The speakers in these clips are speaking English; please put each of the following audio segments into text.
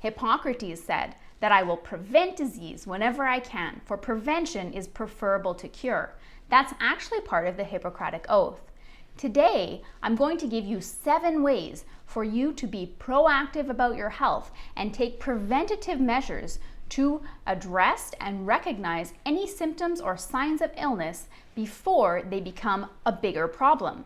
Hippocrates said that I will prevent disease whenever I can, for prevention is preferable to cure. That's actually part of the Hippocratic Oath. Today, I'm going to give you 7 ways for you to be proactive about your health and take preventative measures to address and recognize any symptoms or signs of illness before they become a bigger problem.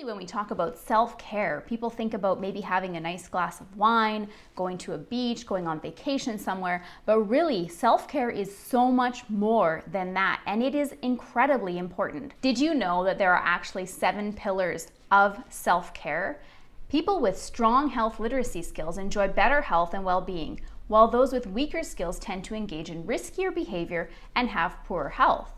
When we talk about self-care, people think about maybe having a nice glass of wine, going to a beach, going on vacation somewhere, but really self-care is so much more than that, and it is incredibly important. Did you know that there are actually 7 pillars of self-care? People with strong health literacy skills enjoy better health and well-being, while those with weaker skills tend to engage in riskier behavior and have poorer health.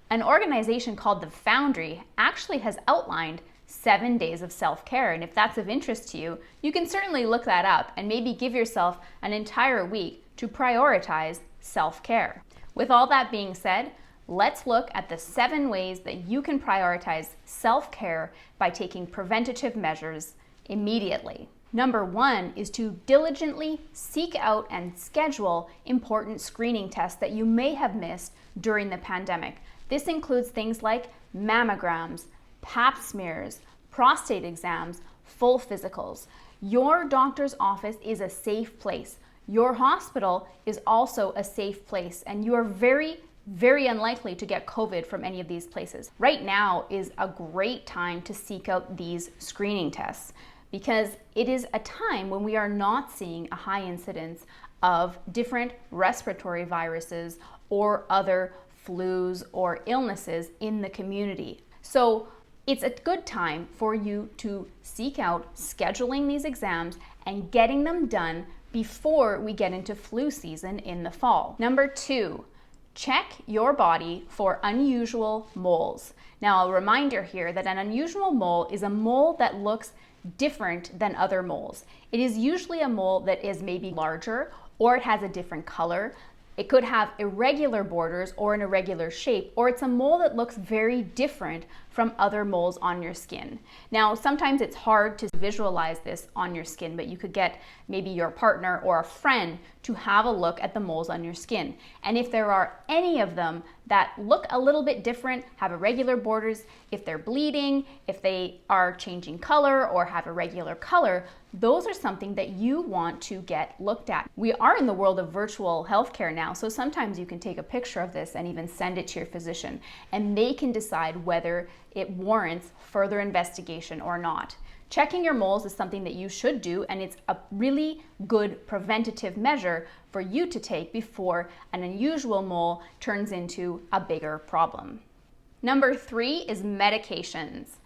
An organization called The Foundry actually has outlined 7 days of self-care, and if that's of interest to you, you can certainly look that up and maybe give yourself an entire week to prioritize self-care. With all that being said, let's look at the 7 ways that you can prioritize self-care by taking preventative measures immediately. Number 1 is to diligently seek out and schedule important screening tests that you may have missed during the pandemic. This includes things like mammograms, pap smears, prostate exams, full physicals. Your doctor's office is a safe place. Your hospital is also a safe place, and you are very unlikely to get COVID from any of these places. Right now is a great time to seek out these screening tests because it is a time when we are not seeing a high incidence of different respiratory viruses or other flus or illnesses in the community. So it's a good time for you to seek out scheduling these exams and getting them done before we get into flu season in the fall. Number 2, check your body for unusual moles. Now, a reminder here that an unusual mole is a mole that looks different than other moles. It is usually a mole that is maybe larger or it has a different color. It could have irregular borders or an irregular shape, or it's a mole that looks very different from other moles on your skin. Now, sometimes it's hard to visualize this on your skin, but you could get maybe your partner or a friend to have a look at the moles on your skin. And if there are any of them that look a little bit different, have irregular borders, if they're bleeding, if they are changing color or have irregular color, those are something that you want to get looked at. We are in the world of virtual healthcare now, so sometimes you can take a picture of this and even send it to your physician, and they can decide whether it warrants further investigation or not. Checking your moles is something that you should do, and it's a really good preventative measure for you to take before an unusual mole turns into a bigger problem. Number 3 is medications.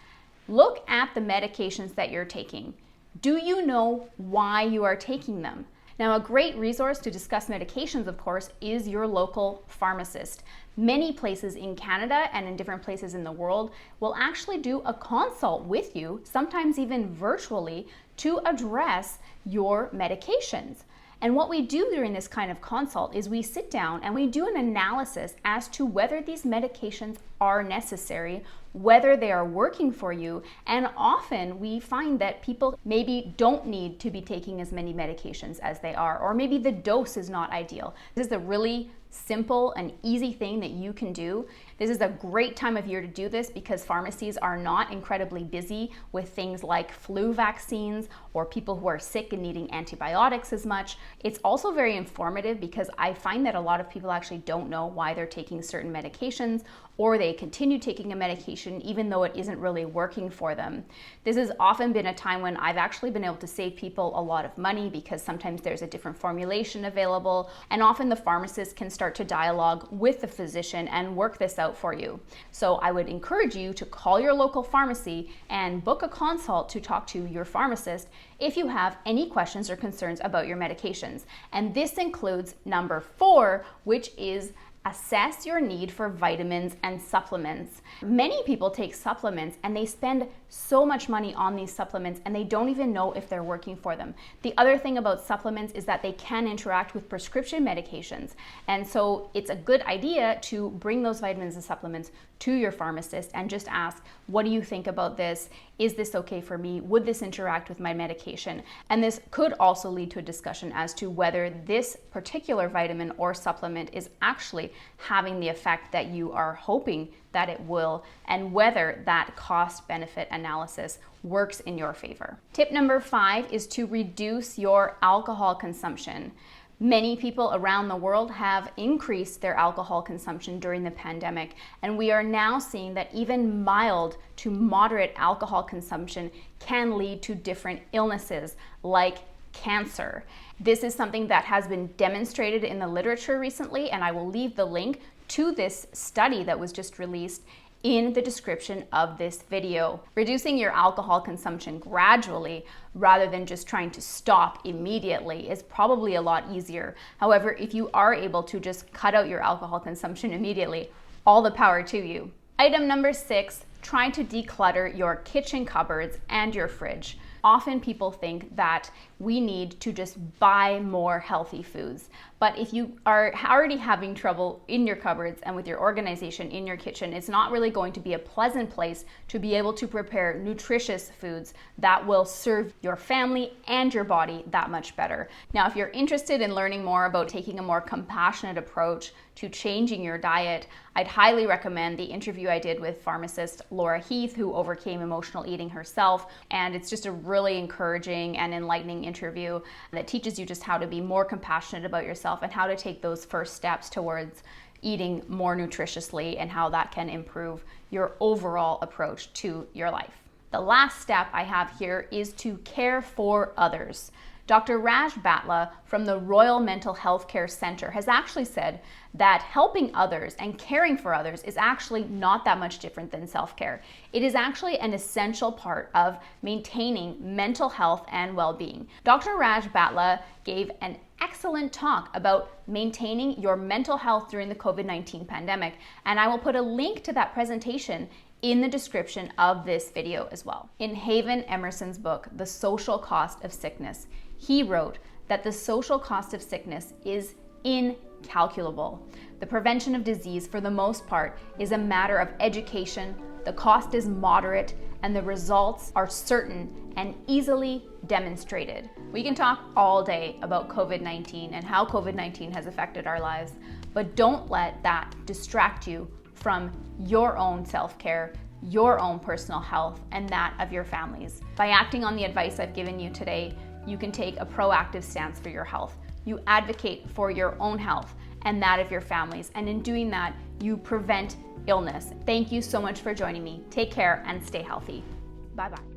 Look at the medications that you're taking. Do you know why you are taking them? Now, a great resource to discuss medications, of course, is your local pharmacist. Many places in Canada and in different places in the world will actually do a consult with you, sometimes even virtually, to address your medications. And what we do during this kind of consult is we sit down and we do an analysis as to whether these medications are necessary, whether they are working for you, and often we find that people maybe don't need to be taking as many medications as they are, or maybe the dose is not ideal. This is a really simple and easy thing that you can do. This is a great time of year to do this because pharmacies are not incredibly busy with things like flu vaccines or people who are sick and needing antibiotics as much. It's also very informative because I find that a lot of people actually don't know why they're taking certain medications, or they continue taking a medication even though it isn't really working for them. This has often been a time when I've actually been able to save people a lot of money because sometimes there's a different formulation available, and often the pharmacist can start to dialogue with the physician and work this out for you. So I would encourage you to call your local pharmacy and book a consult to talk to your pharmacist if you have any questions or concerns about your medications. And this includes number 4, which is Assess your need for vitamins and supplements. Many people take supplements and they spend so much money on these supplements and they don't even know if they're working for them. The other thing about supplements is that they can interact with prescription medications. And so it's a good idea to bring those vitamins and supplements to your pharmacist and just ask, what do you think about this? Is this okay for me? Would this interact with my medication? And this could also lead to a discussion as to whether this particular vitamin or supplement is actually having the effect that you are hoping that it will, and whether that cost-benefit analysis works in your favor. Tip number 5 is to reduce your alcohol consumption. Many people around the world have increased their alcohol consumption during the pandemic, and we are now seeing that even mild to moderate alcohol consumption can lead to different illnesses like cancer. This is something that has been demonstrated in the literature recently, and I will leave the link to this study that was just released in the description of this video. Reducing your alcohol consumption gradually rather than just trying to stop immediately is probably a lot easier. However, if you are able to just cut out your alcohol consumption immediately, all the power to you. Item number 6, try to declutter your kitchen cupboards and your fridge. Often people think that we need to just buy more healthy foods. But if you are already having trouble in your cupboards and with your organization in your kitchen, it's not really going to be a pleasant place to be able to prepare nutritious foods that will serve your family and your body that much better. Now, if you're interested in learning more about taking a more compassionate approach to changing your diet, I'd highly recommend the interview I did with pharmacist Laura Heath, who overcame emotional eating herself. And it's just a really encouraging and enlightening interview that teaches you just how to be more compassionate about yourself and how to take those first steps towards eating more nutritiously and how that can improve your overall approach to your life. The last step I have here is to care for others. Dr. Raj Batla from the Royal Mental Health Care Center has actually said that helping others and caring for others is actually not that much different than self-care. It is actually an essential part of maintaining mental health and well-being. Dr. Raj Batla gave an excellent talk about maintaining your mental health during the COVID-19 pandemic, and I will put a link to that presentation in the description of this video as well. In Haven Emerson's book, The Social Cost of Sickness, he wrote that the social cost of sickness is incalculable. The prevention of disease, for the most part, is a matter of education, the cost is moderate, and the results are certain and easily demonstrated. We can talk all day about COVID-19 and how COVID-19 has affected our lives, but don't let that distract you from your own self-care, your own personal health, and that of your families. By acting on the advice I've given you today, you can take a proactive stance for your health. You advocate for your own health and that of your families, and in doing that, you prevent illness. Thank you so much for joining me. Take care and stay healthy. Bye-bye.